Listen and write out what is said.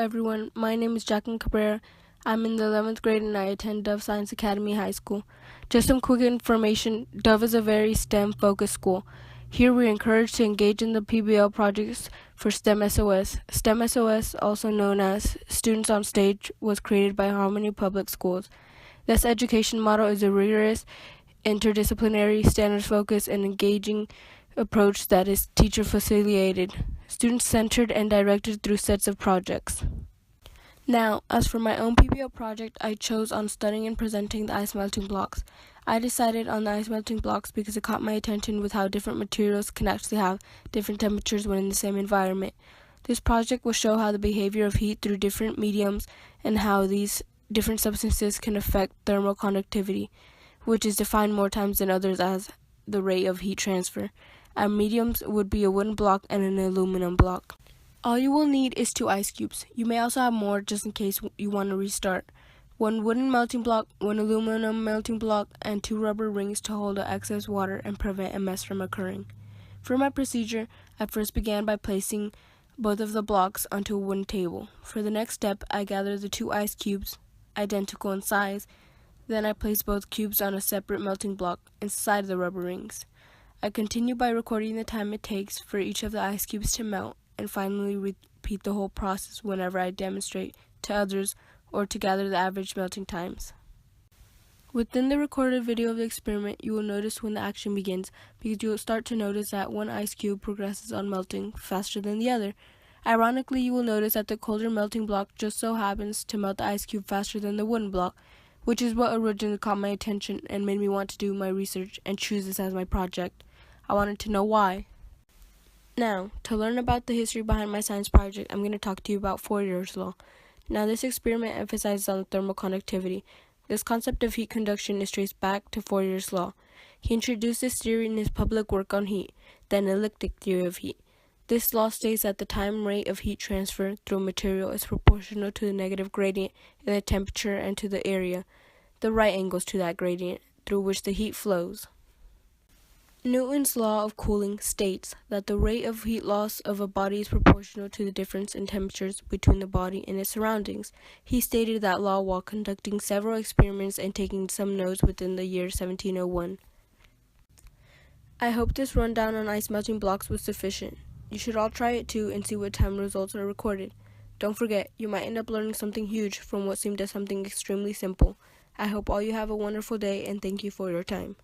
everyone, my name is Jacqueline Cabrera. I'm in the 11th grade and I attend Dove Science Academy High School. Just some quick information, Dove is a very STEM-focused school. Here we are encouraged to engage in the PBL projects for STEM SOS. STEM SOS, also known as Students on Stage, was created by Harmony Public Schools. This education model is a rigorous, interdisciplinary, standards-focused, and engaging approach that is teacher-facilitated, student-centered, and directed through sets of projects. Now, as for my own PBL project, I chose on studying and presenting the ice melting blocks. I decided on the ice melting blocks because it caught my attention with how different materials can actually have different temperatures when in the same environment. This project will show how the behavior of heat through different mediums and how these different substances can affect thermal conductivity, which is defined more times than others as the rate of heat transfer. Our mediums would be a wooden block and an aluminum block. All you will need is 2 ice cubes. You may also have more just in case you want to restart. 1 wooden melting block, 1 aluminum melting block, and 2 rubber rings to hold the excess water and prevent a mess from occurring. For my procedure, I first began by placing both of the blocks onto a wooden table. For the next step, I gathered the 2 ice cubes, identical in size. Then I placed both cubes on a separate melting block inside the rubber rings. I continue by recording the time it takes for each of the ice cubes to melt, and finally repeat the whole process whenever I demonstrate to others or to gather the average melting times. Within the recorded video of the experiment, you will notice when the action begins, because you will start to notice that one ice cube progresses on melting faster than the other. Ironically, you will notice that the colder melting block just so happens to melt the ice cube faster than the wooden block, which is what originally caught my attention and made me want to do my research and choose this as my project. I wanted to know why. Now, to learn about the history behind my science project, I'm going to talk to you about Fourier's law. Now, this experiment emphasizes on thermal conductivity. This concept of heat conduction is traced back to Fourier's law. He introduced this theory in his public work on heat, the analytic theory of heat. This law states that the time rate of heat transfer through a material is proportional to the negative gradient in the temperature and to the area, the right angles to that gradient, through which the heat flows. Newton's law of cooling states that the rate of heat loss of a body is proportional to the difference in temperatures between the body and its surroundings. He stated that law while conducting several experiments and taking some notes within the year 1701. I hope this rundown on ice melting blocks was sufficient. You should all try it too and see what time results are recorded. Don't forget, you might end up learning something huge from what seemed as something extremely simple. I hope all you have a wonderful day and thank you for your time.